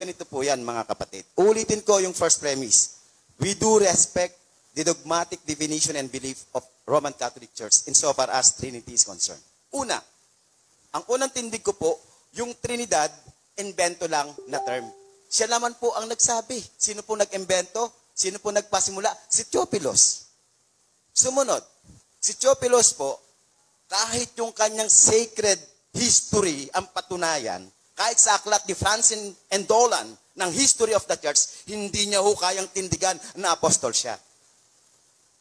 Ganito po yan, mga kapatid. Ulitin ko yung first premise. We do respect the dogmatic definition and belief of Roman Catholic Church insofar as Trinity is concerned. Una, ang unang tindig ko po, yung Trinidad, invento lang na term. Siya naman po ang nagsabi. Sino po nag-invento? Sino po nagpasimula? Si Theophilus. Sumunod, si Theophilus po, kahit yung kanyang sacred history ang patunayan, kahit sa aklat ni Francine and Dolan ng History of the Church, hindi niya ho kayang tindigan na apostol siya.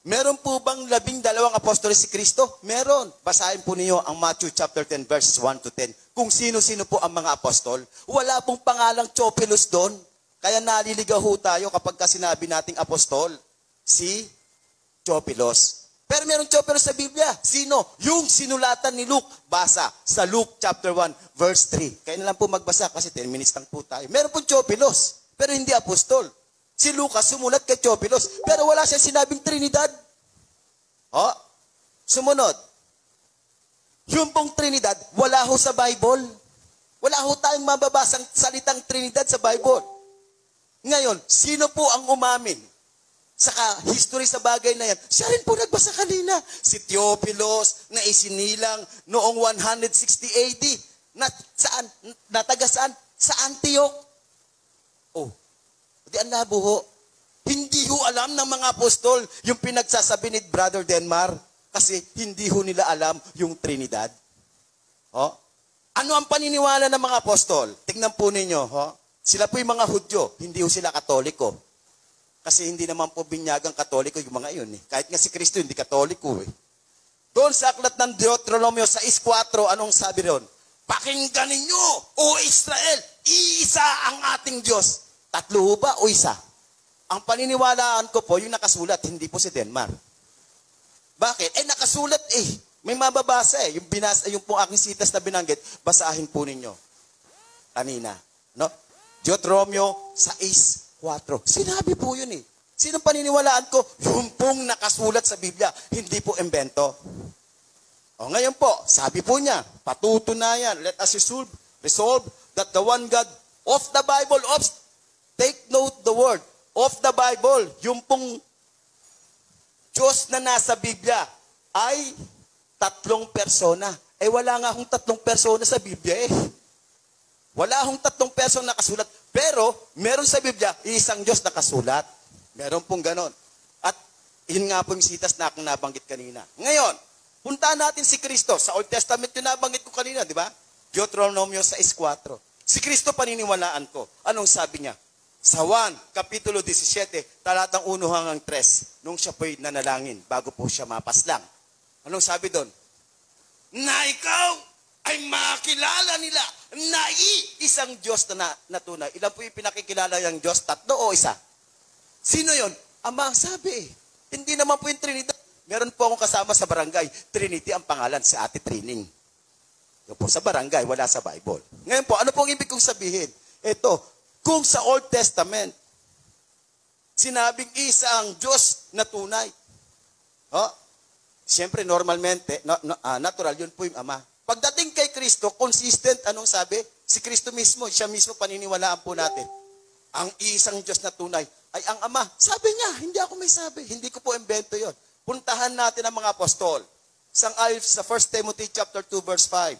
Meron po bang 12 apostol si Kristo? Meron. Basahin po niyo ang Matthew chapter 10 verses 1 to 10. Kung sino-sino po ang mga apostol. Wala pong pangalang Theophilus doon. Kaya naliligaw ho tayo kapag sinabi nating apostol. Si Theophilus. Pero meron Theophilus sa Biblia. Sino? Yung sinulatan ni Luke. Basa sa Luke chapter 1 verse 3. Kaya na lang po magbasa kasi 10 minutes lang po tayo. Meron po Theophilus. Pero hindi apostol. Si Lucas sumulat kay Theophilus. Pero wala siyang sinabing Trinidad. Oh, sumunod. Yung pong Trinidad, wala ho sa Bible. Wala ho tayong mababasang salitang Trinidad sa Bible. Ngayon, sino po ang umamin? Saka history sa bagay na yan, siya rin po nagbasa kanina. Si Theophilus na isinilang noong 160 AD. Saan? Nataga saan? Sa Antioch. Oh, di ang labo ho. Hindi ho alam ng mga apostol yung pinagsasabi ni Brother Denmar. Kasi hindi ho nila alam yung Trinidad. Oh? Ano ang paniniwala ng mga apostol? Tingnan po ninyo. Oh? Sila po yung mga Hudyo. Hindi ho sila Katoliko. Kasi hindi naman po binyagang Katoliko yung mga iyon. Kahit nga si Kristo hindi Katoliko. Doon sa aklat ng Deuteronomio 6:4, anong sabi doon? Pakinggan ninyo, O Israel, iisa ang ating Diyos. Tatlo ho ba o isa? Ang paniniwalaan ko po, yung nakasulat, hindi po si Denmar. Bakit? Nakasulat eh. May mababasa eh. Yung po aking sitas na binanggit, basahin po ninyo. Kanina. No? Deuteronomio 6:4. Sinabi po yun eh. Sinong paniniwalaan ko? Yung pong nakasulat sa Biblia, hindi po invento. O ngayon po, sabi po niya, patutunayan, let us resolve that the one God of the Bible, take note the word, of the Bible, yung pong Diyos na nasa Biblia, ay 3 persona. Wala nga akong 3 persona sa Biblia eh. Wala akong 3 persona nakasulat. Pero, meron sa Biblia, isang Diyos nakasulat. Meron pong ganon. At, yun nga po yung sitas na akong nabanggit kanina. Ngayon, punta natin si Kristo. Sa Old Testament yung nabanggit ko kanina, di ba? Deuteronomio 6:4. Si Kristo paniniwalaan ko. Anong sabi niya? Sa 1, Kapitulo 17, talatang 1 hanggang 3, nung siya po'y nanalangin, bago po siya mapaslang. Anong sabi doon? Na ikaw ay makilala nila na isang Diyos na tunay. Ilan po yung pinakikilala yung Diyos? 3 o 1? Sino yon? Ama, sabi. Hindi naman po yung Trinity. Meron po akong kasama sa barangay. Trinity ang pangalan, si Ate Trining. Yung po sa barangay, wala sa Bible. Ngayon po, ano po ang ibig kong sabihin? Ito, kung sa Old Testament, sinabing isa ang Diyos na tunay. Siyempre, normalmente, natural, yun po yung Ama. Pagdating kay Kristo, consistent, anong sabi? Si Kristo mismo, siya mismo paniniwalaan po natin. Ang isang Diyos na tunay ay ang Ama. Sabi niya, hindi ako may sabi. Hindi ko po invento yon. Puntahan natin ang mga apostol. Sang-ayon sa 1 Timothy chapter 2 verse 5.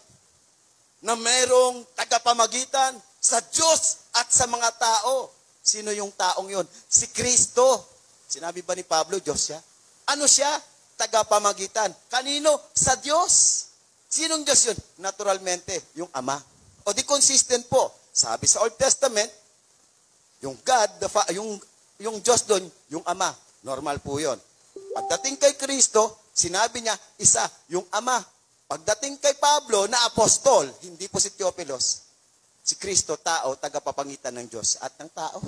Na merong tagapamagitan sa Diyos at sa mga tao. Sino yung taong yon? Si Kristo. Sinabi ba ni Pablo, Diyos siya? Ano siya? Tagapamagitan. Kanino? Sa Diyos. Sinong Diyos yun? Naturalmente, yung Ama. O di consistent po. Sabi sa Old Testament, yung God, yung Diyos doon, yung Ama. Normal po yun. Pagdating kay Kristo, sinabi niya, isa, yung Ama. Pagdating kay Pablo na apostol, hindi po si Theophilus, si Kristo, tao, tagapapangitan ng Diyos at ng tao.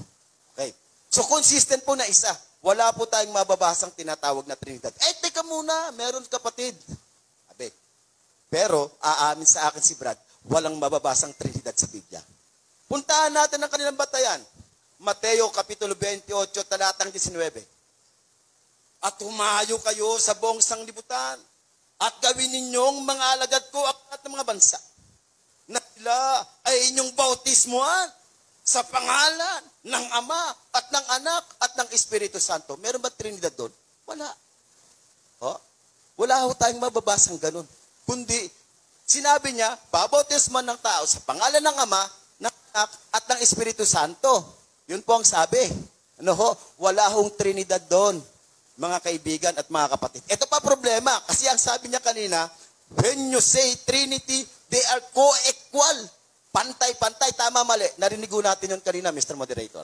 Okay. So consistent po na isa. Wala po tayong mababasang tinatawag na Trinidad. Teka muna, meron kapatid. Pero, aamin sa akin si Brad, walang mababasang Trinidad sa Biblia. Puntahan natin ang kanilang batayan. Mateo, Kapitulo 28, talatang 19. At humayo kayo sa buong sanglibutan, at gawin ninyong mga alagad ko at ng mga bansa, na sila ay inyong bautismuhan sa pangalan ng Ama at ng Anak at ng Espiritu Santo. Meron ba Trinidad doon? Wala. Oh? Wala ho tayong mababasang ganun. Kundi, sinabi niya, babautisman ng tao sa pangalan ng Ama, ng Anak at ng Espiritu Santo. Yun po ang sabi. Ano ho? Wala hong Trinidad doon, mga kaibigan at mga kapatid. Ito pa problema, kasi ang sabi niya kanina, when you say Trinity, they are co-equal. Pantay-pantay, tama mali. Narinig ho natin yun kanina, Mr. Moderator.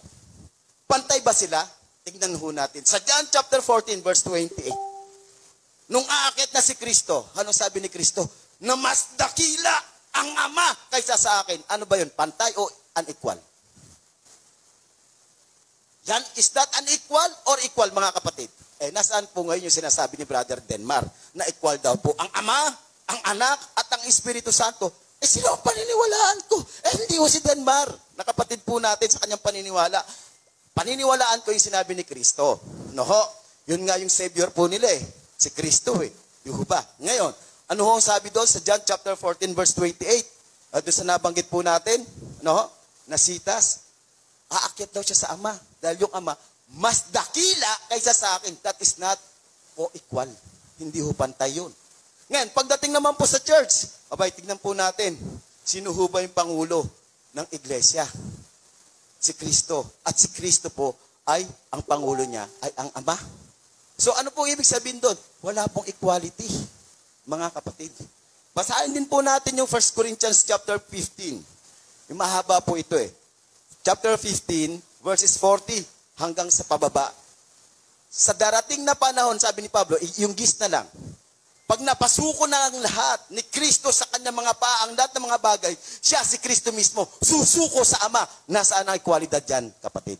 Pantay ba sila? Tignan ho natin. Sa John chapter 14, verse 28. Nung aakit na si Kristo, anong sabi ni Kristo? Na mas dakila ang Ama kaysa sa akin. Ano ba yun? Pantay o unequal? Yan, is that unequal or equal, mga kapatid? Nasaan po ngayon yung sinasabi ni Brother Denmar na equal daw po ang Ama, ang Anak, at ang Espiritu Santo? Sino ang paniniwalaan ko? Hindi ho si Denmar. Nakapatid po natin sa kanyang paniniwala. Paniniwalaan ko yung sinabi ni Kristo. No ho? Yun nga yung Savior po nila Si Kristo Yung ba? Ngayon, ano ho ang sabi doon sa John chapter 14 verse 28? Doon sa nabanggit po natin, no ho? Na Sitas, aakyat daw siya sa Ama. Dahil yung Ama, mas dakila kaysa sa akin. That is not co-equal. Hindi ho pantay yun. Ngayon, pagdating naman po sa church, tignan po natin, sino ho ba yung Pangulo ng Iglesia? Si Kristo. At si Kristo po ay, ang Pangulo niya ay ang Ama. So ano po ibig sabihin doon? Wala pong equality, mga kapatid. Basahin din po natin yung 1 Corinthians chapter 15. Yung mahaba po ito Chapter 15, verses 40 hanggang sa pababa. Sa darating na panahon, sabi ni Pablo, yung gis na lang. Pag napasuko na ang lahat ni Kristo sa kanyang mga paang lahat ng mga bagay, siya, si Kristo mismo, susuko sa Ama. Nasaan ang equalidad dyan, kapatid?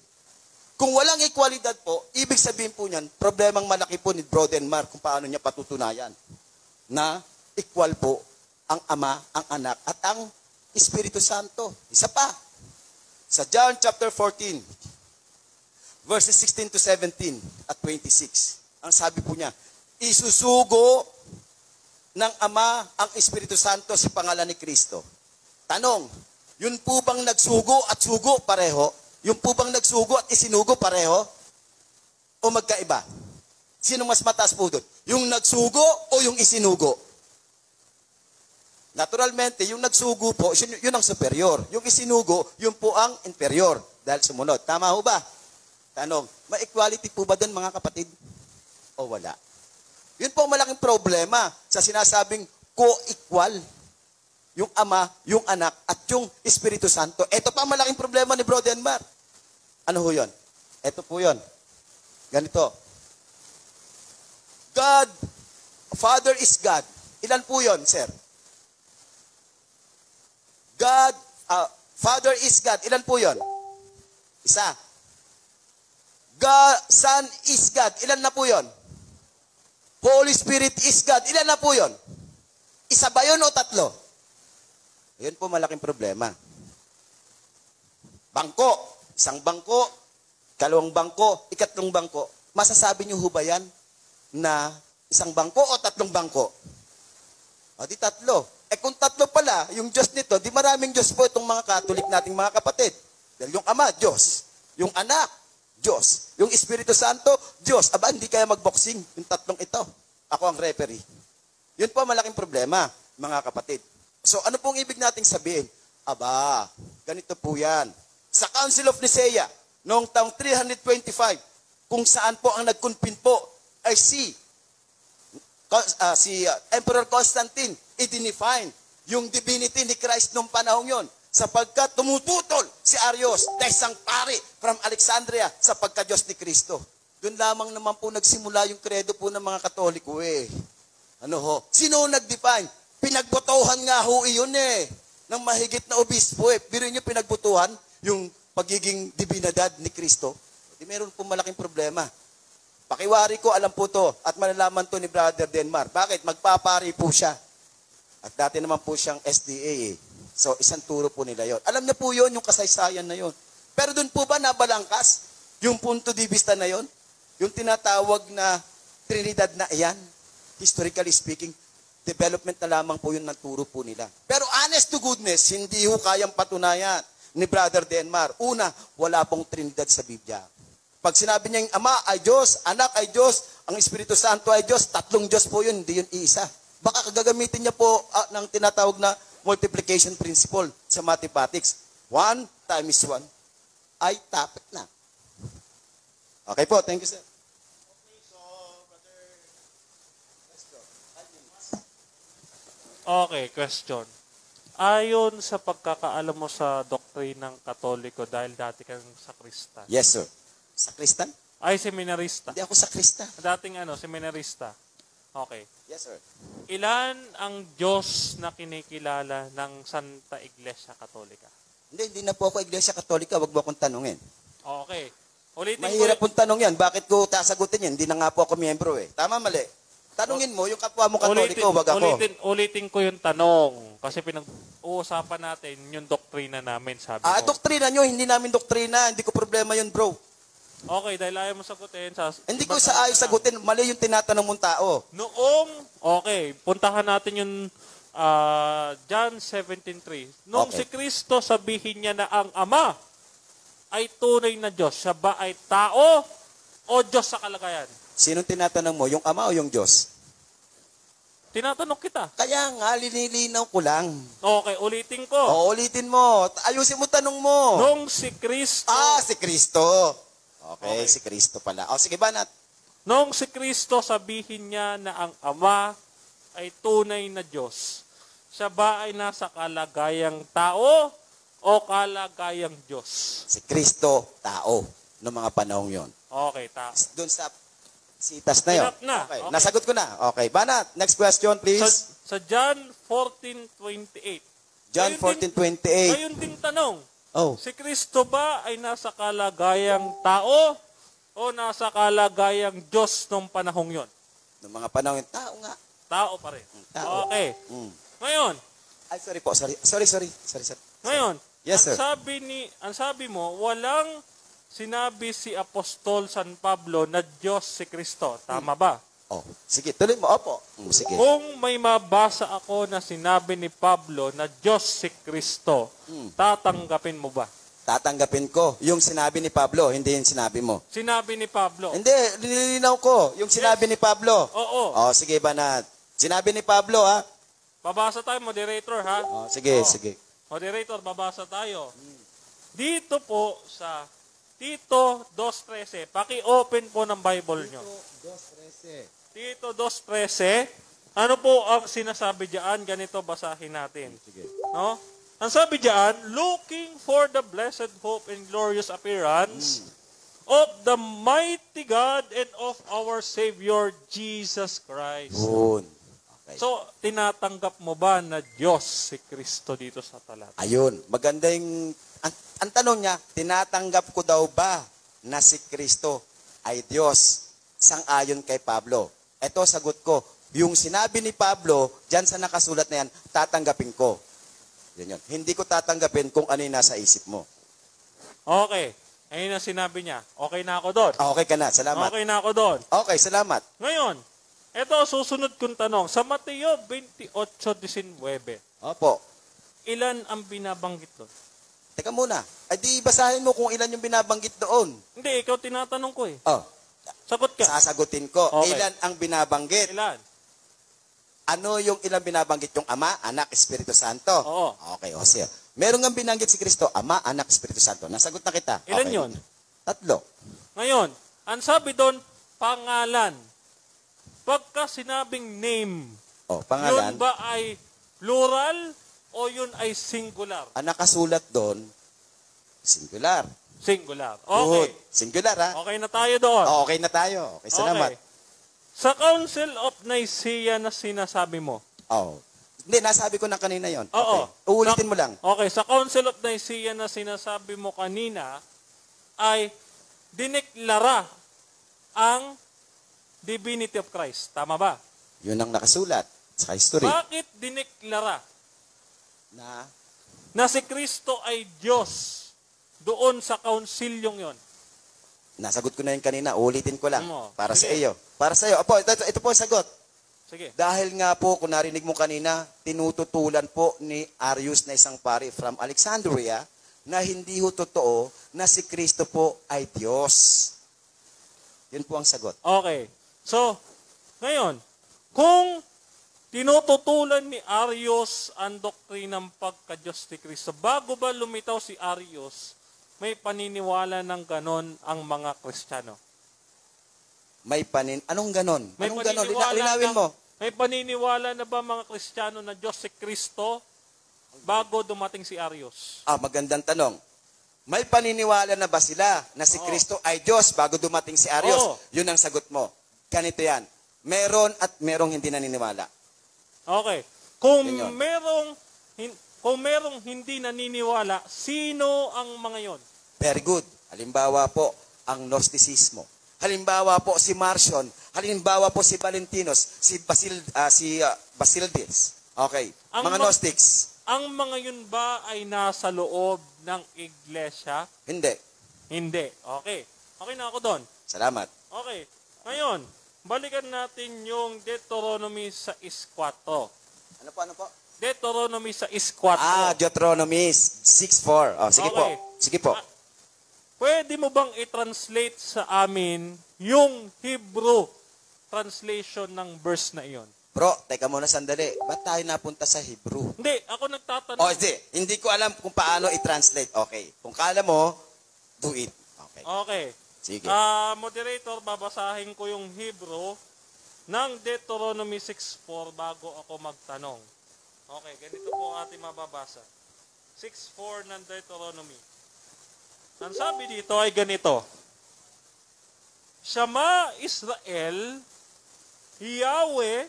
Kung walang equalidad po, ibig sabihin po niyan, problemang malaki po ni Bro Denmar kung paano niya patutunayan na equal po ang Ama, ang Anak, at ang Espiritu Santo. Isa pa, sa John chapter 14, verses 16 to 17 at 26, ang sabi po niya, isusugo ng Ama ang Espiritu Santo sa pangalan ni Kristo. Tanong, yun po bang nagsugo at sugo pareho? Yung po bang nagsugo at isinugo pareho? O magkaiba? Sino mas mataas po doon? Yung nagsugo o yung isinugo? Naturalmente, yung nagsugo po, yun ang superior. Yung isinugo, yun po ang inferior. Dahil sumunod. Tama ho ba? Tanong, may equality po ba doon, mga kapatid? O wala? Yun po ang malaking problema sa sinasabing co-equal. Yung Ama, yung Anak, at yung Espiritu Santo. Ito pa ang malaking problema ni Bro Denmar. Ano ho yun? Ito po yun. Ganito. God, Father is God. Ilan po yun, sir? God, Father is God. Ilan po yun? Isa. God, Son is God. Ilan na po yun? Holy Spirit is God. Ilan na po yun? Isa ba yun o tatlo? Yun po malaking problema. Bangko. Isang bangko, kalawang bangko, ikatlong bangko. Masasabi niyo ho ba yan na isang bangko o tatlong bangko? O di tatlo. Kung tatlo pala, yung Diyos nito, di maraming Diyos po itong mga Katolik nating mga kapatid. Dahil yung Ama, Diyos. Yung Anak, Diyos. Yung Espiritu Santo, Diyos. Aba, hindi kaya magboxing yung tatlong ito. Ako ang referee. Yun po malaking problema, mga kapatid. So, ano pong ibig nating sabihin? Aba, ganito po yan. Sa Council of Nicaea, noong taong 325, kung saan po ang nagkunpin po ay si Emperor Constantine, i-define yung divinity ni Christ noong panahon yon, sapagkat tumututol si Arius na isang pari from Alexandria sa pagka-Diyos ni Kristo. Doon lamang naman po nagsimula yung kredo po ng mga Katoliko Ano ho? Sino nag-define? Pinagbotohan nga ho iyon ng mahigit na obispo Biro niyo pinagbotohan yung pagiging divinidad ni Kristo. Di meron po malaking problema. Pakiwari ko, alam po to, at malalaman to ni Brother Denmar. Bakit? Magpapari po siya. At dati naman po siyang SDA So, isang turo po nila yon. Alam niyo po yon, yung kasaysayan na yon. Pero doon po ba nabalangkas yung punto di vista na yon? Yung tinatawag na Trinidad na iyan? Historically speaking, development na lamang po yun ng turo po nila. Pero honest to goodness, hindi ho kayang patunayan ni Brother Denmar. Una, wala pong Trinidad sa Biblia. Pag sinabi niya yung Ama ay Diyos, Anak ay Diyos, ang Espiritu Santo ay Diyos, tatlong Diyos po yun, hindi yun iisa. Baka gagamitin niya po ng tinatawag na multiplication principle sa mathematics. 1 times 1 ay tapit na. Okay po, thank you sir. Okay, question. Ayon sa pagkakaalam mo sa doktrinang Katoliko dahil dati kang sakristan. Yes sir. Sakristan? Ay, seminarista. Hindi ako sakrista. Dating seminarista. Okay. Yes sir. Ilan ang Diyos na kinikilala ng Santa Iglesia Katolika? Hindi na po ako Iglesia Katolika, wag mo akong tanungin. Okay. Ulitin Mahirap ko. pong tanong yan. Bakit ko sasagutin yan? Hindi na nga po ako miyembro eh. Tama, mali. Tanungin mo, yung kapwa mo Katoliko, wag ako. Ulitin ko yung tanong. Kasi pinag-uusapan natin yung doktrina namin, sabi mo. Doktrina nyo, hindi namin doktrina. Hindi ko problema yun, bro. Okay, dahil ayaw mo sagutin. Hindi ko sa ayos sagutin. Mali yung tinatanong mong tao. Okay, puntahan natin yung John 17:3. Nung Okay. si Kristo sabihin niya na ang Ama ay tunay na Diyos, siya ba ay tao o Diyos sa kalagayan? Sinong tinatanong mo? Yung Ama o yung Diyos? Tinatanong kita. Kaya nga, linilinaw ko lang. Okay, ulitin ko. Ulitin mo. Ayusin mo tanong mo. Nung si Kristo, Si Kristo. Okay, si Kristo pala. Sige, banat. nung si Kristo sabihin niya na ang Ama ay tunay na Diyos, siya ba ay nasa kalagayang tao o kalagayang Diyos? Si Kristo, tao. Noong mga panahong yon. Okay, tao. Doon sa sitas na yun. Hirap na. Okay. Okay. Nasagot ko na. Okay, banat. Next question, please. Sa John 14:28. John 14:28. Ngayon din tanong, Oh. si Kristo ba ay nasa kalagayang tao o nasa kalagayang Diyos nung panahong yon? Noong mga panahon, tao nga. Tao pa rin. Tao. Okay. Mm. Ngayon, Ay, sorry po. Sorry. ngayon, Yes, sir. ang sabi mo, walang sinabi si Apostol San Pablo na Diyos si Kristo. Tama ba? Sige, tuloy mo. Opo. Sige. Kung may mabasa ako na sinabi ni Pablo na Diyos si Kristo, tatanggapin mo ba? Tatanggapin ko. Yung sinabi ni Pablo, hindi yung sinabi mo. Sinabi ni Pablo. Hindi, nililinaw ko. Yung sinabi ni Pablo. Oo. Sige, banat. Sinabi ni Pablo, ha? Babasa tayo, moderator, ha? Sige. Moderator, babasa tayo. Dito po sa Tito 2:13, paki-open po ng Bible nyo. Tito 2:13, ano po ang sinasabi diyan? Ganito basahin natin. Sige. No? Ang sabi diyan, looking for the blessed hope and glorious appearance of the mighty God and of our Savior Jesus Christ. Yun. Okay. So, tinatanggap mo ba na Diyos si Kristo dito sa talata? Ayun. Maganda yung... Ang tanong niya, tinatanggap ko daw ba na si Kristo ay Diyos sang-ayon kay Pablo? Ito, sagot ko. Yung sinabi ni Pablo, dyan sa nakasulat na yan, tatanggapin ko. Yun. Hindi ko tatanggapin kung ano yung nasa isip mo. Okay. Ayun ang sinabi niya. Okay na ako doon. Okay ka na. Salamat. Okay na ako doon. Okay, salamat. Ngayon, ito susunod kong tanong. Sa Mateo 28:19, Opo. ilan ang binabanggit doon? Teka muna. Ay di basahin mo kung ilan yung binabanggit doon. Hindi, ikaw tinatanong ko eh. Sagot ka. Sasagutin ko. Okay. Ilan ang binabanggit? Ilan? Ano yung ilan binabanggit? Yung Ama, Anak, Espiritu Santo? Oo. Okay, sige. Meron nga binanggit si Kristo, Ama, Anak, Espiritu Santo. Nasagot na kita. Ilan Okay. yun? 3. Ngayon, ang sabi doon, pangalan. Pagka sinabing name, Pangalan. yun ba ay plural o yun ay singular? Ang nakasulat doon, singular. Singular. Good. Okay. Singular, ha? Okay na tayo doon. Okay na tayo. Okay, salamat. Okay. Sa Council of Nicaea na sinasabi mo. Hindi, nasabi ko na kanina yon. Oo. Okay. Uulitin mo lang. Okay, sa Council of Nicaea na sinasabi mo kanina ay dineklara ang divinity of Christ. Tama ba? Yun ang nakasulat sa history. Bakit dineklara Na? na si Kristo ay Diyos doon sa kaunsilyong yon? Nasagot ko na yun kanina. Uulitin ko lang. Para sa Sige. iyo. Para sa iyo. Apo, ito po ang sagot. Sige. Dahil nga po, kung narinig mo kanina, tinututulan po ni Arius na isang pari from Alexandria na hindi ho totoo na si Kristo po ay Diyos. Yun po ang sagot. Okay. So, ngayon, kung tinututulan ni Arius ang doktrinang pagka-Diyos ni Kristo, bago ba lumitaw si Arius, may paniniwala ng ganon ang mga Kristiyano? Anong ganon? May Anong ganon? paniniwala Linawin mo. May paniniwala na ba mga Kristiyano na Diyos si Kristo bago dumating si Arius? Magandang tanong. May paniniwala na ba sila na si Kristo ay Diyos bago dumating si Arius? Oo. Yun ang sagot mo. Ganito yan. Meron at merong hindi naniniwala. Okay. Kung Yun yun. merong hindi naniniwala, sino ang mga yon? Very good. Halimbawa po, ang Gnosticismo. Halimbawa po si Marcion. Halimbawa po si Valentinos, si Basilides. Okay. Mga Gnostics. Ang mga yun ba ay nasa loob ng iglesia? Hindi. Hindi. Okay. Okay na ako doon. Salamat. Okay. Ngayon, balikan natin yung Deuteronomy 6:4. Ano po? Deuteronomy 6:4. Deuteronomy 6:4. Sige Okay. po. Sige po. Pwede mo bang i-translate sa amin yung Hebrew translation ng verse na iyon? Bro, teka muna sandali. Ba't tayo napunta sa Hebrew? Hindi, ako nagtatanong. Hindi ko alam kung paano i-translate. Okay. Kung kala mo, do it. Okay. Okay. Sige. Moderator, babasahin ko yung Hebrew ng Deuteronomy 6:4 bago ako magtanong. Okay, ganito po ating mababasa. 6:4 ng Deuteronomy. Ang sabi dito ay ganito. Shama Israel, Yahweh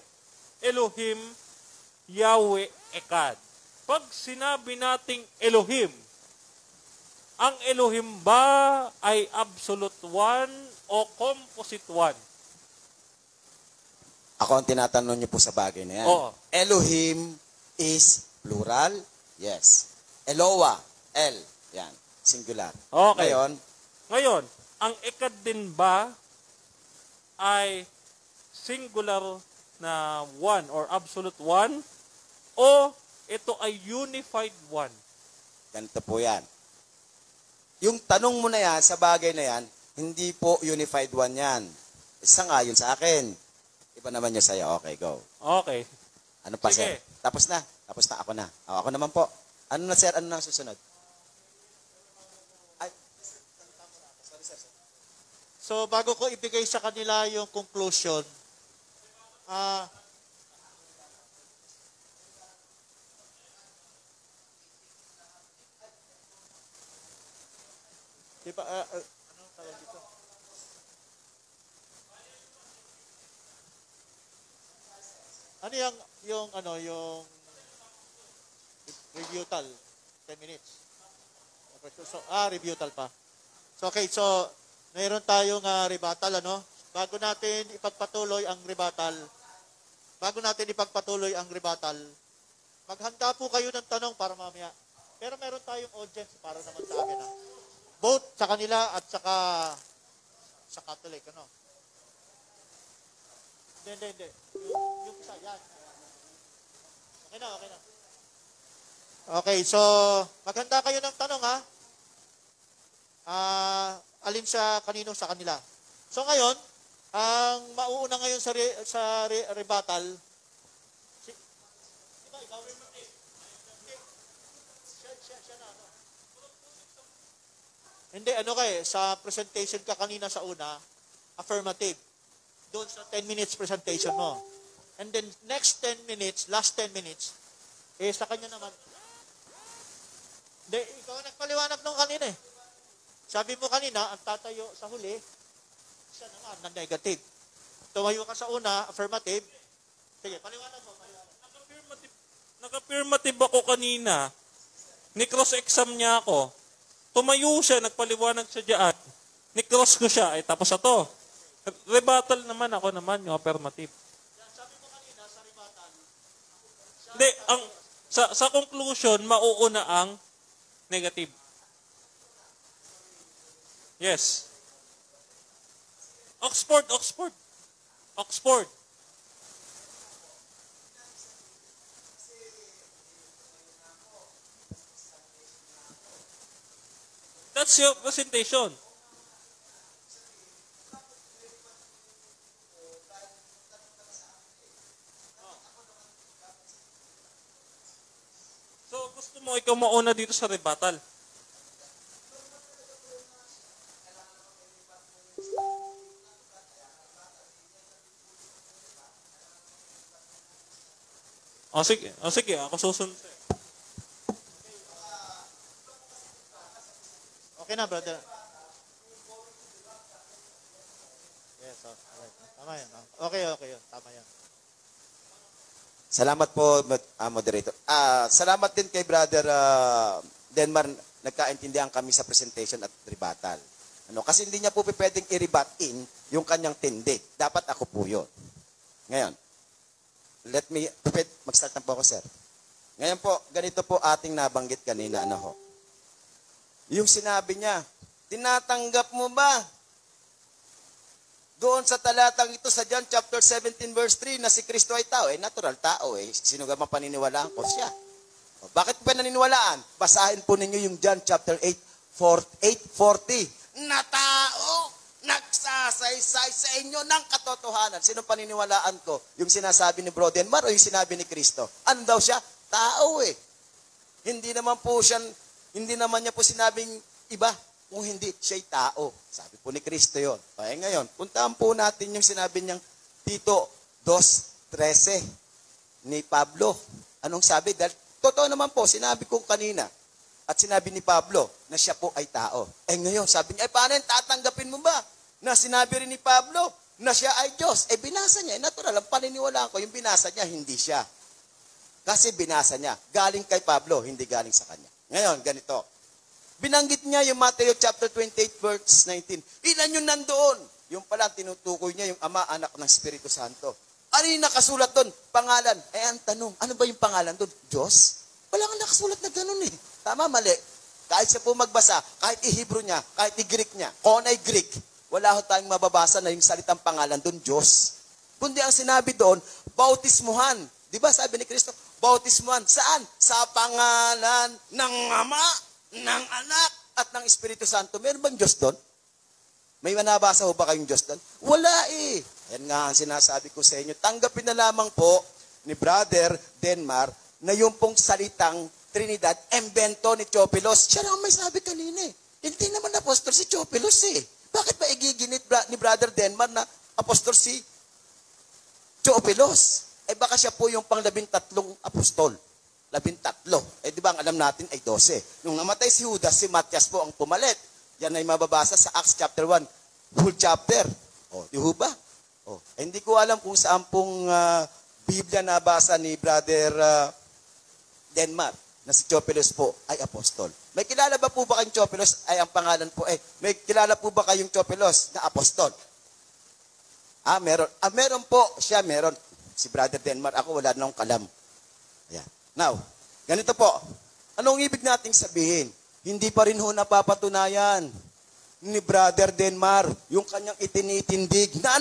Elohim, Yahweh Echad. Pag sinabi nating Elohim, ang Elohim ba ay absolute one o composite one? Ako ang tinatanong niyo po sa bagay na yan. Oo. Elohim is plural? Yes. Eloah, El. Yan. Singular. Okay. Ngayon, ang Echad din ba ay singular na one or absolute one o ito ay unified one? ganito po yan. Yung tanong mo na yan, sa bagay na yan, hindi po unified one yan. Isa nga yun sa akin. Iba naman yun sa'yo. Okay, go. Okay. Ano pa, Sige. sir? Tapos na. Tapos na. Ako na. Ako naman po. Ano na, sir? Ano na ang susunod? Ay. Sorry, sir. So, bago ko ibigay sa kanila yung conclusion, diba, ano tawag dito? Ano yung rebutal? 10 minutes. So, rebutal pa. So, okay, so, mayroon tayong rebuttal, ano? Bago natin ipagpatuloy ang rebuttal, maghanda po kayo ng tanong para mamaya. Pero meron tayong audience para naman sa akin, ha? Both sa kanila at saka sa Catholic, ano? Hindi. Yung isa, yan. Okay na. Okay, so, maghanda kayo ng tanong, ha? Alin sa kanino sa kanila. So ngayon, ang mauuna ngayon sa rebuttal, diba, ikaw rin siya na, ano? Hindi, sa presentation ka kanina sa una, affirmative. Doon sa 10 minutes presentation mo. And then, next 10 minutes, last 10 minutes, sa kanya naman. Hindi, ikaw ang nagpaliwanag nung kanina eh. Sabi mo kanina, ang tatayo sa huli, siya naman, na negative. Tumayo ka sa una, affirmative. Sige, paliwanag mo. Nag-affirmative ako kanina. Ni-cross-exam niya ako. Tumayo siya, nagpaliwanag siya dyan. Ni-cross ko siya, tapos ito. Rebuttal naman, ako naman, yung affirmative. Sabi mo kanina, sa rebuttal. Hindi, sa conclusion, mauuna ang negative. Yes. Oxford. What's your presentation? So, gusto mo ikaw mauna dito sa rebuttal? O sige, ako susunod. Okay na, brother. Yes, alright. Tama yan. Okay. Tama yan. Salamat po, moderator. Salamat din kay Brother Denmar. Nagkaintindihan kami sa presentation at rebuttal. Kasi hindi niya po pwedeng i-rebut in yung kanyang tindig. Dapat ako po yun. Ngayon, mag-start na po ako, sir. Ngayon po, ganito po ating nabanggit kanina. Yung sinabi niya, tinatanggap mo ba? Doon sa talatang ito sa John chapter 17 verse 3 na si Kristo ay tao. Natural tao. Sino ka mapaniniwalaan ko siya? Bakit pa naniniwalaan? Basahin po ninyo yung John chapter 8:40. Na tao, nagsasaysay sa inyo ng katotohanan. Sino paniniwalaan ko? Yung sinasabi ni Bro Denmar o yung sinabi ni Kristo? Ano daw siya? Tao Hindi naman niya po sinabing iba. Kung hindi, siya'y tao. Sabi po ni Kristo yun. Ngayon, puntaan po natin yung sinabi niyang Tito 2:13 ni Pablo. Anong sabi? Dahil totoo naman po, sinabi ko kanina. At sinabi ni Pablo na siya po ay tao. Ngayon, sabi niya, paano yung tatanggapin mo ba? Na sinabi rin ni Pablo na siya ay Diyos. Binasa niya. Natural, ang paniniwalaan ko, yung binasa niya, hindi siya. Kasi binasa niya. Galing kay Pablo, hindi galing sa kanya. Ngayon, ganito. Binanggit niya yung Matthew chapter 28 verse 19. Ilan yung nandoon? Yung pala, tinutukoy niya yung Ama, Anak ng Espiritu Santo. Ano yung nakasulat doon? Pangalan. Ang tanong, ano ba yung pangalan doon? Diyos? Wala kang nakasulat na ganun Tama, mali. Kahit siya po magbasa, kahit i-Hebrew niya, kahit i-Greek niya, kung ay Greek, wala ho tayong mababasa na yung salitang pangalan doon, Diyos. Kundi ang sinabi doon, bautismuhan. Di ba sabi ni Kristo, bautismuhan. Saan? Sa pangalan ng Ama, ng Anak, at ng Espiritu Santo. Meron bang Diyos doon? May manabasa ho ba kayong Diyos doon? Wala Yan nga ang sinasabi ko sa inyo. Tanggapin na lamang po ni Brother Denmar na yung pong salitang Trinidad, embento ni Theophilus. Siya lang may sabi kanina Hindi naman apostol si Theophilus Bakit ba igiginit ni Brother Denmar na apostol si Theophilus? Baka siya po yung pang-13 apostol. 13. Di ba ang alam natin ay 12. Nung namatay si Judas, si Matias po ang pumalit. Yan ay mababasa sa Acts chapter 1, full chapter. Di ba? Hindi ko alam kung saan pong Biblia nabasa ni Brother Denmar na si Theophilus po ay apostol. May kilala ba po ba kayong Theophilus? Ay ang pangalan po may kilala po ba kayong Theophilus na apostol? Meron. Meron po. Siya meron. Si Brother Denmar, ako wala nang kalam. Ayan. Now, ganito po. Anong ibig nating sabihin? Hindi pa rin ho napapatunayan ni Brother Denmar yung kanyang itinitindig na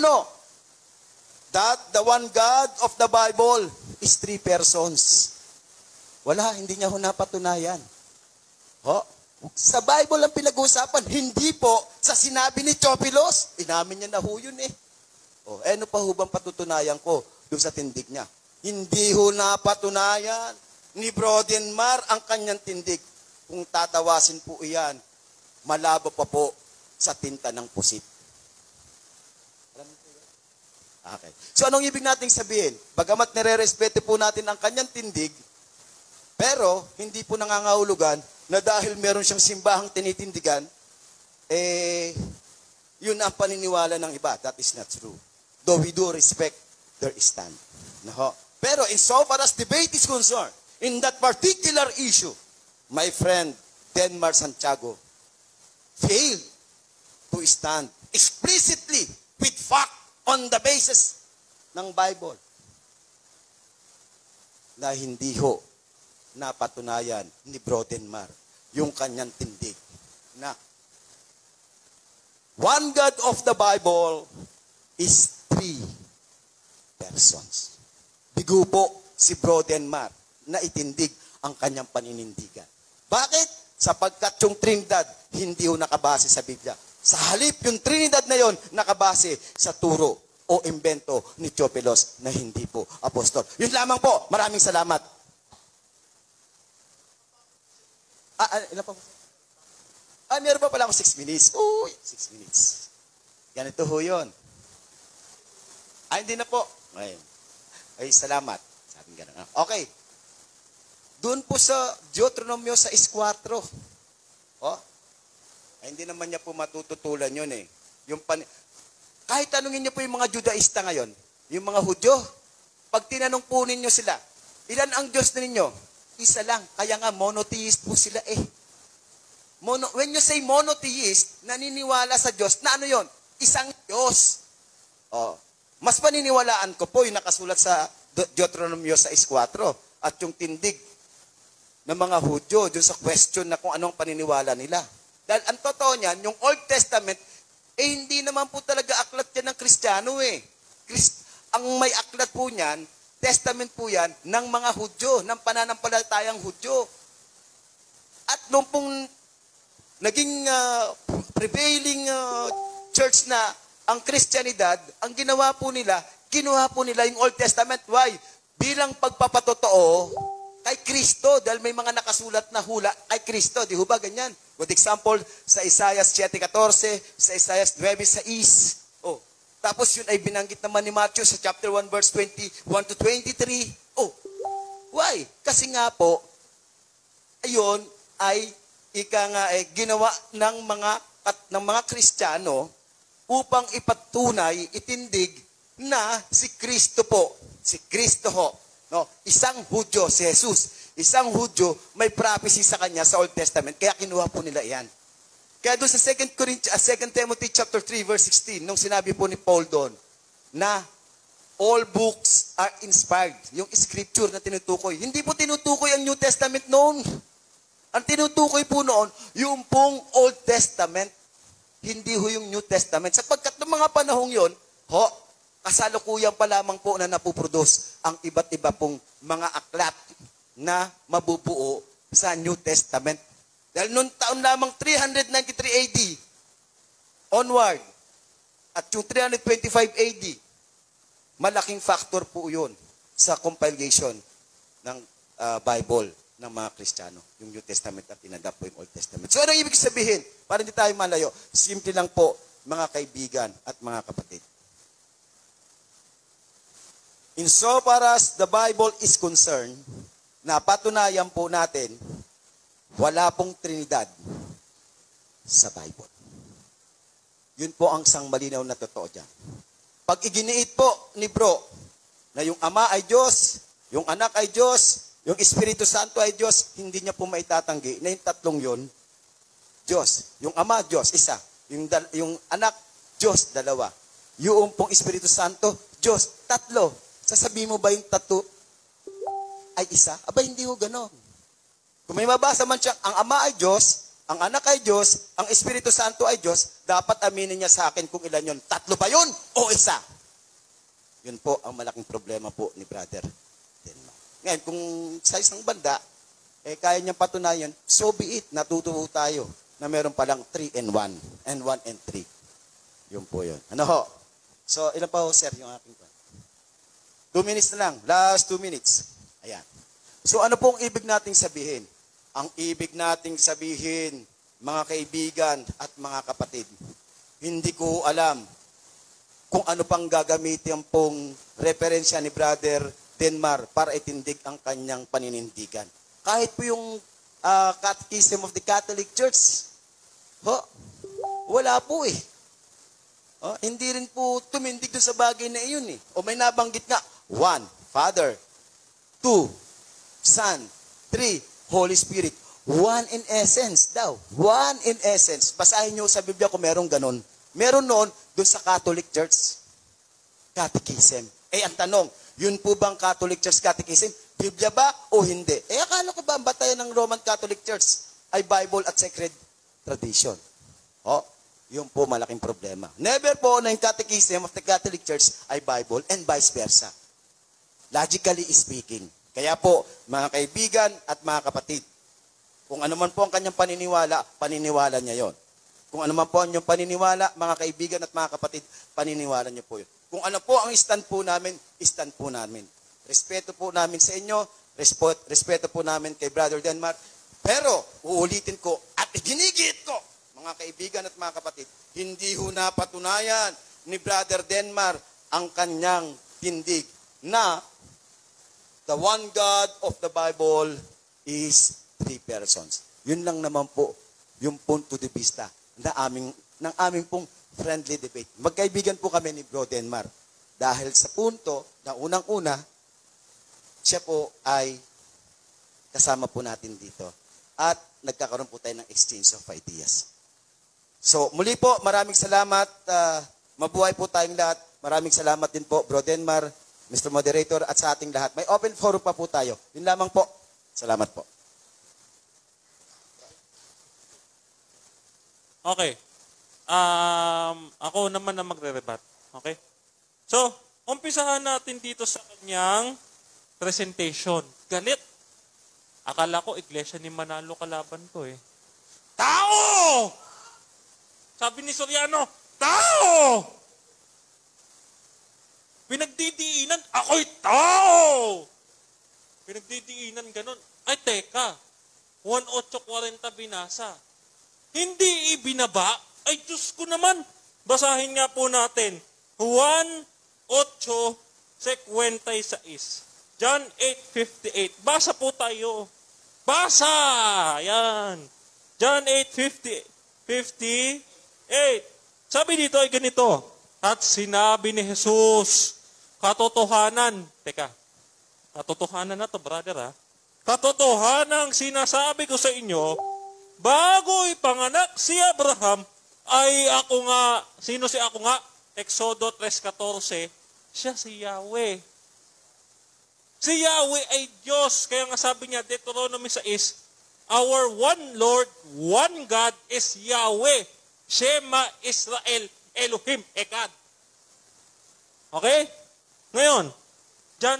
that the one God of the Bible is 3 persons. Wala, hindi niya ho napatunayan. Sa Bible ang pinag-uusapan, hindi po sa sinabi ni Theophilus. Inamin niya na ho yun ano pa ho bang patutunayan ko doon sa tindig niya? Hindi ho napatunayan ni Bro Denmar ang kanyang tindig. Kung tatawasin po iyan, malabo pa po sa tinta ng pusit. Okay. So anong ibig nating sabihin? Bagamat nire-respeto po natin ang kanyang tindig, pero hindi po nangangahulugan na dahil meron siyang simbahang tinitindigan, yun ang paniniwala ng iba. That is not true. Though we do respect their stand. Pero in so far as debate is concerned, in that particular issue, my friend Denmar Santiago failed to stand explicitly with fact on the basis ng Bible na hindi ho napatunayan ni Bro Denmar yung kanyang tindig na one God of the Bible is 3 persons. Bigo po si Bro Denmar na itindig ang kanyang paninindigan. Bakit? Sapagkat yung Trinidad, hindi ho nakabase sa Biblia. Sa halip, yung Trinidad na yon nakabase sa turo o imbento ni Theophilus na hindi po apostol. Yun lamang po. Maraming salamat. Ilan pa po? Meron pa pala ako 6 minutes. Uy, 6 minutes. Ganito ho yun. Hindi na po. Ay, salamat. Sabi gano'n. Okay. Doon po sa Deuteronomio sa 6:4. Hindi naman niya po matututulan yun eh. Kahit tanungin niyo po yung mga Judaista ngayon, yung mga Hudyo, pag tinanong po ninyo sila, ilan ang Diyos na ninyo? Isa lang. Kaya nga, monotheist po sila eh. When you say monotheist, naniniwala sa Diyos, na ano yon? Isang Diyos. Mas paniniwalaan ko po yung nakasulat sa Deuteronomio sa 6:4 at yung tindig ng mga Hudyo dun sa question na kung anong paniniwala nila. Dahil ang totoo niyan, yung Old Testament, hindi naman po talaga aklat yan ng Kristiyano eh. Ang may aklat po niyan, Testament po yan ng mga Hudyo, ng pananampalatayang Hudyo. At nung pong naging prevailing church na ang Kristyanidad, ang ginawa po nila, kinuha po nila yung Old Testament. Why? Bilang pagpapatotoo kay Kristo, dahil may mga nakasulat na hula kay Kristo. Di ho ba ganyan? Good example, sa Isaiah 7:14, sa Isaiah 9:6. Tapos yun ay binanggit naman ni Matthew sa chapter 1, verse 21 to 23. Why? Kasi nga po, ayon ay ginawa ng mga Kristiyano upang ipatunay, itindig na si Kristo po. Si Kristo ho. No, isang Hudyo, si Jesus. Isang Hudyo, may prophecy sa kanya sa Old Testament. Kaya kinuha po nila yan. Kaya doon sa 2 Timothy chapter 3, verse 16, nung sinabi po ni Paul doon, na all books are inspired. Yung scripture na tinutukoy. Hindi po tinutukoy ang New Testament noon. Ang tinutukoy po noon, yung pong Old Testament. Hindi ho yung New Testament. Sapagkat ng mga panahong yon, kasalukuyan pa lamang po na napuproduce ang iba't iba pong mga aklat na mabubuo sa New Testament. Dahil noong taon lamang 393 AD onward at yung 325 AD, malaking factor po yun sa compilation ng Bible ng mga Kristiyano. Yung New Testament at tinanggap po yung Old Testament. So ano ibig sabihin? Para hindi tayo malayo, simple lang po mga kaibigan at mga kapatid. In so far as the Bible is concerned, napatunayan po natin, wala pong Trinidad sa Bible. Yun po ang isang malinaw na totoo dyan. Pag iginiit po ni bro, na yung Ama ay Diyos, yung Anak ay Diyos, yung Espiritu Santo ay Diyos, hindi niya po maitatanggi na yung tatlong yun, Diyos. Yung Ama, Diyos, isa. Yung Anak, Diyos, dalawa. Yung pong Espiritu Santo, Diyos, tatlo. Sasabihin mo ba yung tatlo ay isa? Aba, hindi ho ganon. Kung may mabasa man siya, ang Ama ay Diyos, ang Anak ay Diyos, ang Espiritu Santo ay Diyos, dapat aminin niya sa akin kung ilan yun. Tatlo ba yun o isa? Yun po ang malaking problema po ni Brother Denmark. Ngayon, kung sa isang banda, kaya niyang patunayan, so be it, natutuwa tayo na meron palang 3 and 1, and 1 and 3. Yun po yun. Ano ho? So, ilan pa ho, sir, yung aking plan? 2 minutes na lang. Last 2 minutes. Ayan. So ano pong ibig nating sabihin? Ang ibig nating sabihin, mga kaibigan at mga kapatid, hindi ko alam kung ano pang gagamitin pong referensya ni Brother Denmark para itindig ang kanyang paninindigan. Kahit po yung Catechism of the Catholic Church, wala po eh. Hindi rin po tumindig doon sa bagay na iyon eh. O may nabanggit nga, 1, Father, 2, Son, 3, Holy Spirit. 1 in essence daw. 1 in essence. Basahin nyo sa Biblia kung merong ganon. Meron noon doon sa Catholic Church. Catechism. Ang tanong, yun po bang Catholic Church Catechism? Biblia ba o hindi? Akala ko ba ang batayan ng Roman Catholic Church ay Bible at Sacred Tradition? Yun po malaking problema. Never po na yung Catechism of the Catholic Church ay Bible and vice versa. Logically speaking. Kaya po, mga kaibigan at mga kapatid, Kung ano man po ang kanyang paniniwala, paniniwala niya yon. Kung ano man po ang inyong paniniwala, mga kaibigan at mga kapatid, paniniwala niyo po yun. Kung ano po ang stand po namin, stand po namin. Respeto po namin sa inyo, respeto po namin kay Brother Denmark, pero uulitin ko at ginigit ko, mga kaibigan at mga kapatid, hindi ho napatunayan ni Brother Denmark ang kanyang tindig na the one God of the Bible is three persons. Yun lang naman po yung punto de vista ng aming pong friendly debate. Magkaibigan po kami ni Bro Denmark dahil sa punto na unang-una, siya po ay kasama po natin dito. At nagkakaroon po tayo ng exchange of ideas. So, muli po, maraming salamat. Mabuhay po tayong lahat. Maraming salamat din po, Bro Denmark, Mr. Moderator, at sa ating lahat. May open forum pa po tayo. Yun lamang po. Salamat po. Okay. Ako naman na magre-rebat. Okay? So, umpisahan natin dito sa kanyang presentation. Galit. Akala ko, iglesia ni Manalo kalaban ko eh. Tao! Sabi ni Soriano, tao! Pinagdidiinan, ako'y tao! Pinagdidiinan ganun. Ay, teka. 1:40 binasa. Hindi ibinaba. Ay, Diyos ko naman. Basahin nga po natin. Juan 8:56. John 8:58. Basa po tayo. Basa! Yan. John 8:58. Sabi dito ay ganito. At sinabi ni Jesus, katotohanan. Teka, katotohanan na to, brother, ha? Katotohanan sinasabi ko sa inyo, bago ipanganak si Abraham, ay ako nga, sino si ako nga? Exodo 3:14, siya si Yahweh. Si Yahweh ay Diyos. Kaya nga sabi niya, Deuteronomy 6, our one Lord, one God is Yahweh. Shema Israel, Elohim, Echad. Okay? Ngayon, John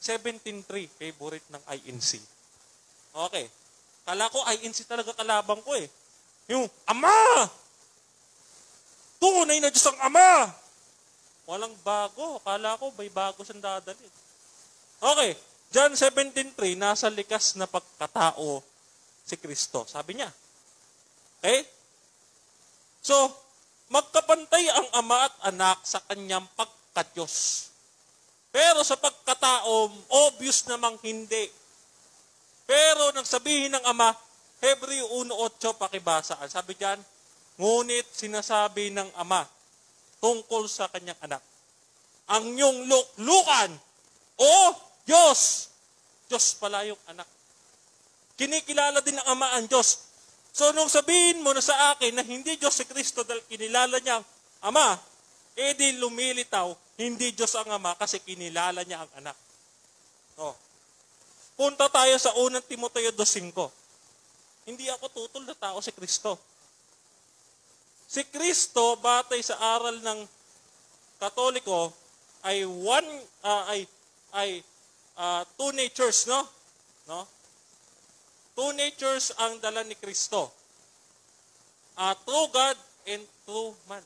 17:3, favorite ng INC. Okay. Kala ko INC talaga kalabang ko eh. Yung Ama! Tunay na Diyos ang Ama! Walang bago. Kala ko may bago siyang dadalhin. Okay. John 17:3, nasa likas na pagkatao si Kristo. Sabi niya. Okay? So, magkapantay ang Ama at Anak sa kanyang pagka-Diyos. Pero sa pagkatao, obvious namang hindi. Pero nang sabihin ng Ama, Hebreo 1:8 pakibasaan. Sabi diyan, ngunit sinasabi ng Ama tungkol sa kanyang anak, ang iyong luklukan, o Diyos. Diyos pala yung anak. Kinikilala din ng Ama ang Diyos. So nung sabihin mo na sa akin na hindi Diyos si Kristo dahil kinilala niya ang Ama, di lumilitaw, hindi Diyos ang Ama kasi kinilala niya ang anak. Oh. Punta tayo sa unang Timoteo 2:5. Hindi ako tutol na tao si Kristo. Si Kristo, batay sa aral ng Katoliko, ay two natures, no? No? Two natures ang dala ni Kristo. True God and true man.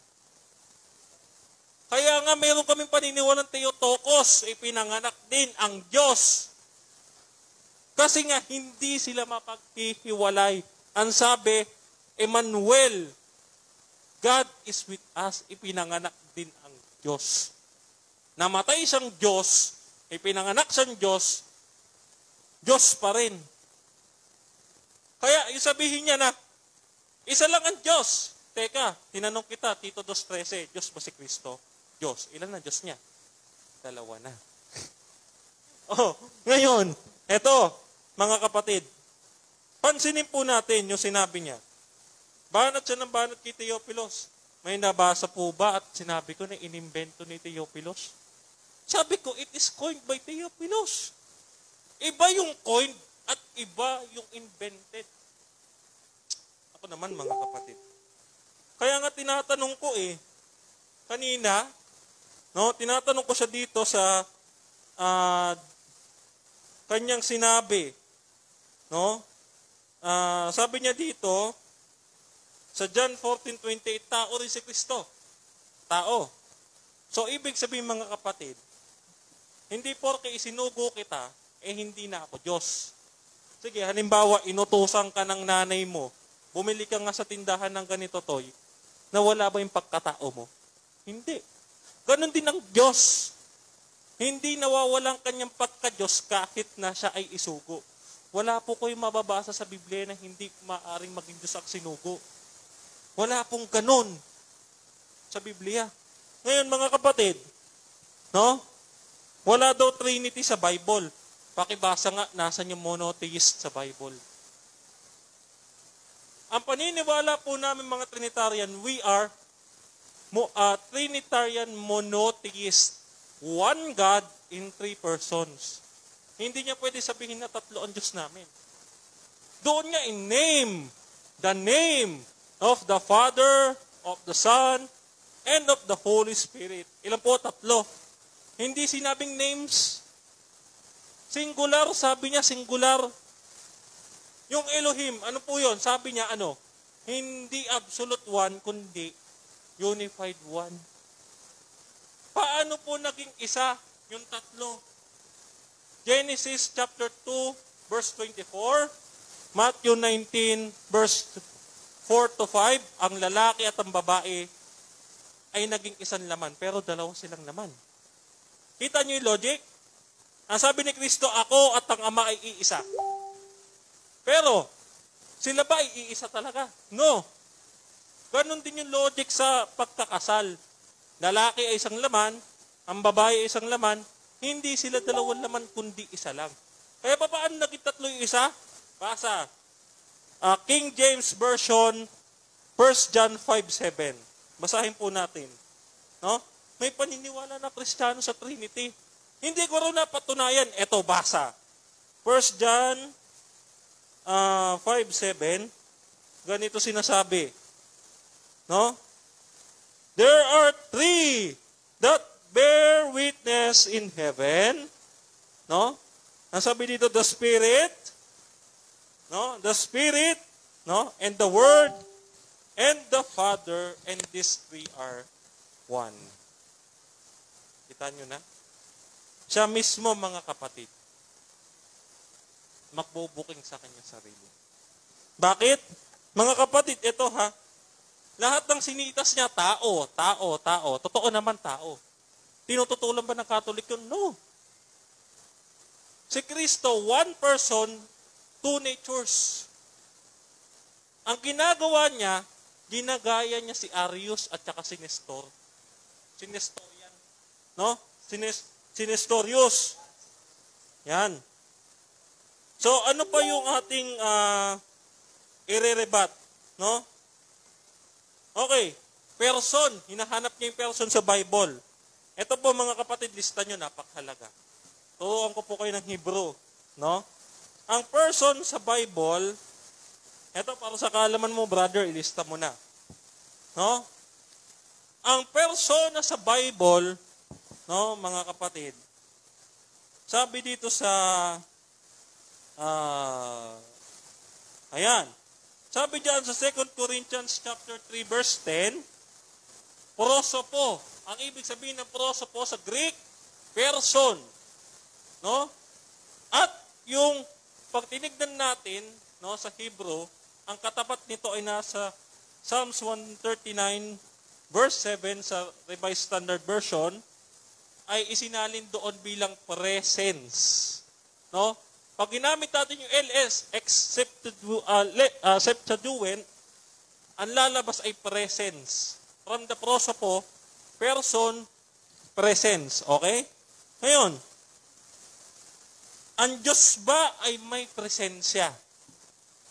Kaya nga meron kaming paniniwalang Theotokos, ipinanganak din ang Diyos. Kasi nga hindi sila mapaghihiwalay. Ang sabi, Emmanuel, God is with us, ipinanganak din ang Diyos. Namatay siyang Diyos, ipinanganak siyang Diyos, Diyos pa rin. Kaya yung sabihin niya na, isa lang ang Diyos. Teka, tinanong kita, Tito 2:13, Diyos ba si Kristo? Diyos. Ilan na Diyos niya? 2 na. Ngayon, eto, mga kapatid, pansinin po natin yung sinabi niya. Banat siya ng banat kay Teopilos. May nabasa po ba at sinabi ko na inimbento ni Teopilos? Sabi ko, it is coined by Teopilos. Iba yung coined at iba yung invented. Ako naman, mga kapatid. Kaya nga tinatanong ko kanina, no, tinatanong ko siya dito sa kanyang sinabi, no, sabi niya dito, sa John 14:28, tao rin si Kristo. Tao. So, ibig sabihin mga kapatid, hindi porke isinugo kita, hindi na ako Diyos. Sige, halimbawa, inutusan ka ng nanay mo, bumili ka nga sa tindahan ng ganito, Toy, nawala ba yung pagkatao mo? Hindi. Ganon din ang Diyos. Hindi nawawalang kanyang pagka-Diyos kahit na siya ay isugo. Wala po kayo mababasa sa Biblia na hindi maaaring maging Diyos ang sinugo. Wala pong ganon sa Biblia. Ngayon mga kapatid, no? Wala daw Trinity sa Bible. Pakibasa nga, nasan yung monotheist sa Bible? Ang paniniwala po namin mga Trinitarian, we are Trinitarian monotheist. One God in three persons. Hindi niya pwede sabihin na tatlo ang Diyos namin. Doon nga in name, the name of the Father, of the Son, and of the Holy Spirit. Ilan po? Tatlo. Hindi sinabing names. Singular, sabi niya singular. Yung Elohim, ano po yun? Sabi niya hindi absolute one, kundi unified one. Paano po naging isa yung tatlo? Genesis chapter 2, verse 24, Matthew 19, verse 4 to 5, ang lalaki at ang babae ay naging isang laman, pero dalawa silang laman. Kita niyo yung logic? Ang sabi ni Kristo, ako at ang Ama ay iisa. Pero, sila ba ay iisa talaga? No. Ganon din yung logic sa pagkakasal. Lalaki ay isang laman, ang babae ay isang laman, hindi sila dalawang laman, kundi isa lang. Kaya paano naging tatlo yung isa? Basa. King James Version, 1 John 5:7. Basahin po natin. No? May paniniwala na Kristiyano sa Trinity. Hindi ko rin napatunayan. Eto, basa. 1 John 5:7. Ganito sinasabi. No? There are three that bear witness in heaven. No? Ang sabi dito, the Spirit, no? The Spirit, no? And the Word, and the Father, and these three are one. Kita nyo na? Siya mismo, mga kapatid, magbubuking sa kanyang sarili. Bakit? Mga kapatid, ito ha, lahat ng sinitas niya, tao. Totoo naman tao. Tinututulan ba ng Katolik yun? No. Si Kristo, one person, two natures. Ang ginagawa niya, ginagaya niya si Arius at saka si Nestor. Si Nestorian. No? Si Nestorius. Yan. So, ano pa yung ating irerebat? No? Okay. Person. Hinahanap niya yung person sa Bible. Ito po mga kapatid, lista nyo, napakahalaga. Turuan ko po kayo ng Hebrew. No? Ang person sa Bible, ito para sa kaalaman mo, brother, ilista mo na. No? Ang persona sa Bible, no, mga kapatid, sabi dito sa ayan. Sabi diyan sa 2 Corinthians chapter 3 verse 10, prosopo. Ang ibig sabihin ng prosopo sa Greek, person. No? At yung pag tinignan natin, no, sa Hebrew, ang katapat nito ay nasa Psalms 139 verse 7 sa Revised Standard Version, ay isinalin doon bilang presence. No? Pag ginamit natin yung LS, Septuagint, ang lalabas ay presence. From the prosopo, person, presence. Okay? Ngayon, ang Diyos ba ay may presensya?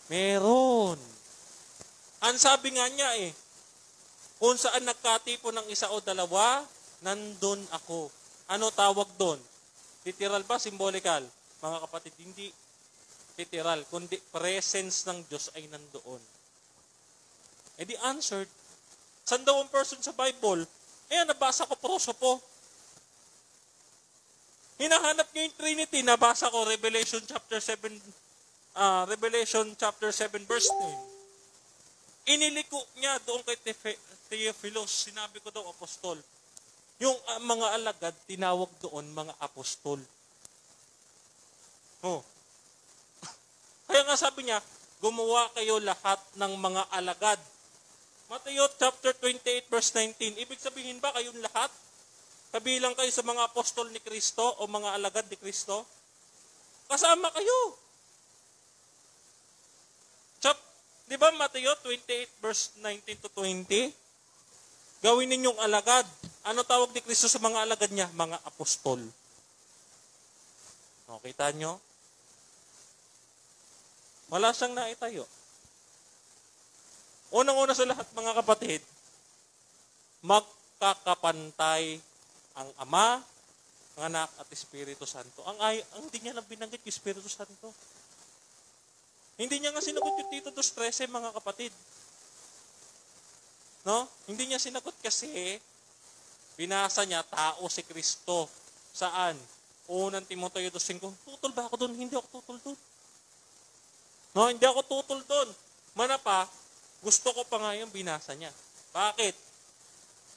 Meron. Ang sabi nga niya kung saan nagkatipon ng isa o dalawa, nandun ako. Ano tawag doon? Literal ba? Symbolical? Mga kapatid, hindi literal, kundi presence ng Diyos ay nandoon. The answered, saan daw ang person sa Bible? Nabasa ko prosopo. Hinahanap niyo yung Trinity, nabasa ko Revelation chapter 7 Revelation chapter 7 verse 10. Iniliko niya doon kay Theophilus, sinabi ko daw apostol. Yung mga alagad, tinawag doon mga apostol. Oh. Kaya nga sabi niya, gumawa kayo lahat ng mga alagad. Matthew chapter 28 verse 19. Ibig sabihin ba kayong lahat? Kabilang kayo sa mga apostol ni Kristo o mga alagad ni Kristo? Kasama kayo. Di ba Matthew 28 verse 19 to 20? Gawin ninyong alagad. Ano tawag ni Kristo sa mga alagad niya? Mga apostol. O, kita nyo? Wala siyang naitayo. Unang-una sa lahat, mga kapatid, magkakapantay ang Ama, ang Anak at Espiritu Santo. Ang hindi niya lang binanggit yung Espiritu Santo. Hindi niya nga sinagot yung Tito 2:13, mga kapatid. No? Hindi niya sinagot kasi binasa niya tao si Kristo. Saan? Unang Timoteo 2:5. Tutol ba ako doon? Hindi ako tutol doon. No, hindi ako tutol doon. Manapa, gusto ko pa nga yung binasa niya. Bakit?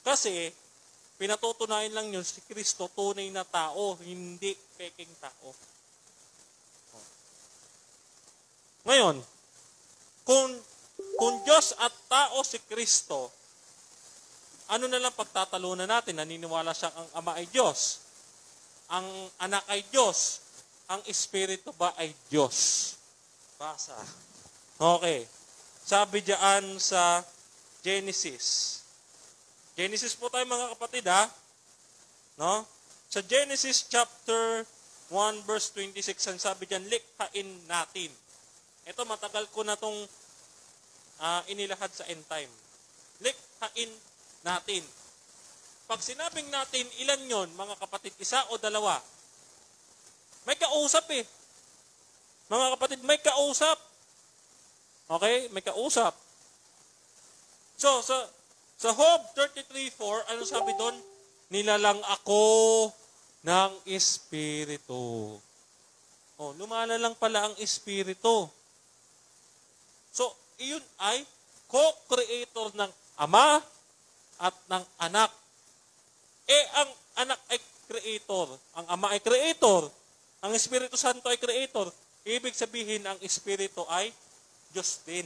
Kasi pinatutunayan lang yun si Kristo tunay na tao, hindi peking tao. Ngayon, kung Diyos at tao si Kristo, ano na lang pagtatalunan natin? Naniniwala siyang ang Ama ay Diyos, ang Anak ay Diyos, ang Espiritu ba ay Diyos? Basa. Okay. Sabi diyan sa Genesis. Genesis po tayo mga kapatid ha. No? Sa Genesis chapter 1 verse 26, ang sabi diyan, likhain natin. Ito matagal ko na tong inilahad sa end time. Likhain natin. Pag sinabing natin, ilan yon mga kapatid? Isa o dalawa? May kausap eh. Mga kapatid, may kausap. Okay? May kausap. So, sa Job 33:4, ano sabi doon? Nilalang ako ng Espiritu. Oh, lumalalang pala ang Espiritu. So, iyon ay co-creator ng Ama at ng Anak. Ang Anak ay creator. Ang Ama ay creator. Ang Espiritu Santo ay creator. Ibig sabihin, ang Espiritu ay Diyos din.